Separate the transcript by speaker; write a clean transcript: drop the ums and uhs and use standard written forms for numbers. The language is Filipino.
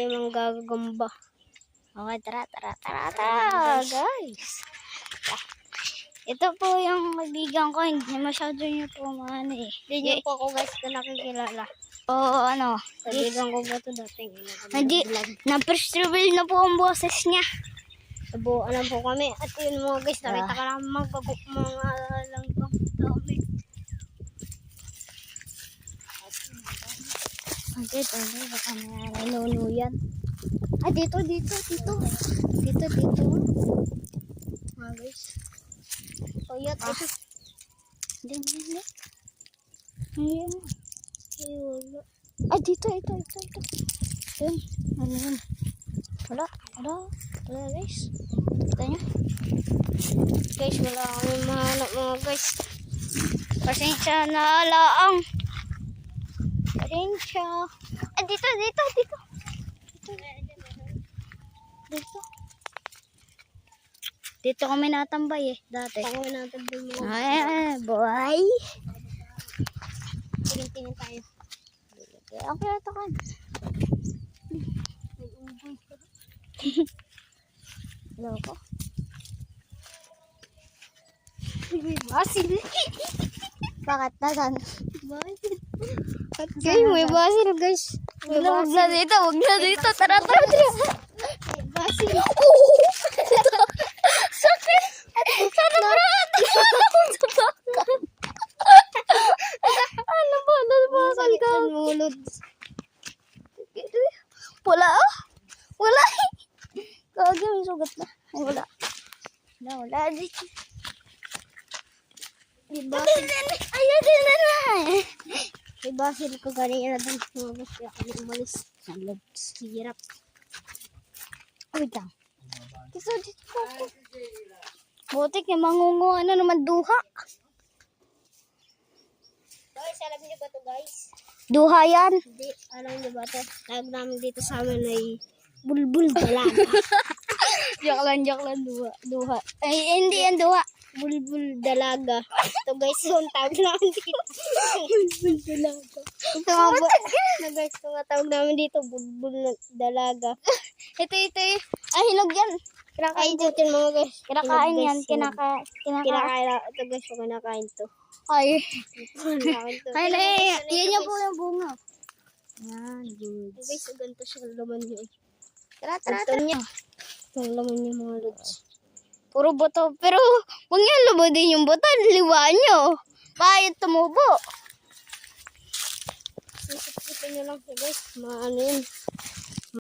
Speaker 1: tayo manggagamba.
Speaker 2: Okay, tara, guys. Ito po yung kaibigan ko, hindi masyado nyo po maano eh.
Speaker 1: Hindi niyo po ako guys na nakikilala.
Speaker 2: Oo, ano.
Speaker 1: Kaibigan ko ba ito dating?
Speaker 2: Hindi, na-first reveal na po ang boses niya.
Speaker 1: Nabuo lang po kami. At yun mga guys, nakita ka lang mga langgam dami.
Speaker 2: Dito, baka may nuno yan. Dito.
Speaker 1: Mga guys. Oyat.
Speaker 2: Hindi.
Speaker 1: Ayun.
Speaker 2: Dito. Yun, ano yun? Wala guys. Kita nyo?
Speaker 1: Guys, wala kami mahanap mga guys.
Speaker 2: Pasensya na alaang. Pasensya. Dito. Dito kami natambay dati.
Speaker 1: Kami natin po mga
Speaker 2: Ay, boy.
Speaker 1: tingin tayo.
Speaker 2: Okay, ito kan. Hello po.
Speaker 1: Basil.
Speaker 2: Bakit? Nasaan?
Speaker 1: Basil.
Speaker 2: Guys, may basil guys. Huwag na dito. Tara.
Speaker 1: Basil.
Speaker 2: Sakit! Sana brad! Ano ba? Nalabasan ka?
Speaker 1: Mulod.
Speaker 2: Wala. Kagaya may sugat na. Wala. Dito. Ayan din na.
Speaker 1: May basil ko kanina doon. Mga guys, kaya kami umalis. Hirap.
Speaker 2: Wait lang. Dito po. Butik yung mangunguha na naman duha.
Speaker 1: Guys, alam niyo ba ito guys?
Speaker 2: Duha yan.
Speaker 1: Hindi, alam niyo ba ito? Tawag namin dito sa amin ay bulbul dalaga.
Speaker 2: Joke lang, duha. Ay, hindi yan duha.
Speaker 1: Bulbul dalaga. Ito guys, yung tawag namin dito. Bulbul dalaga. Ito nga guys, ito nga tawag namin dito, bulbul dalaga.
Speaker 2: Ito. Ay, hinog yan.
Speaker 1: Kinakain po ito mga guys.
Speaker 2: Kinakain yan.
Speaker 1: Kinakain. Ito guys, kinakain to.
Speaker 2: Ay.
Speaker 1: Kinakain to.
Speaker 2: Yan yung po yung bunga. Yan, good.
Speaker 1: Guys, ganito siya laman yun.
Speaker 2: Tara.
Speaker 1: Ito niya. Ang laman niya mga lods.
Speaker 2: Puro buto. Pero, huwag niya lumodin yung buto. Liwaan nyo. Kaya tumubo.
Speaker 1: Isip-isipin nyo lang siya guys. Maano yun.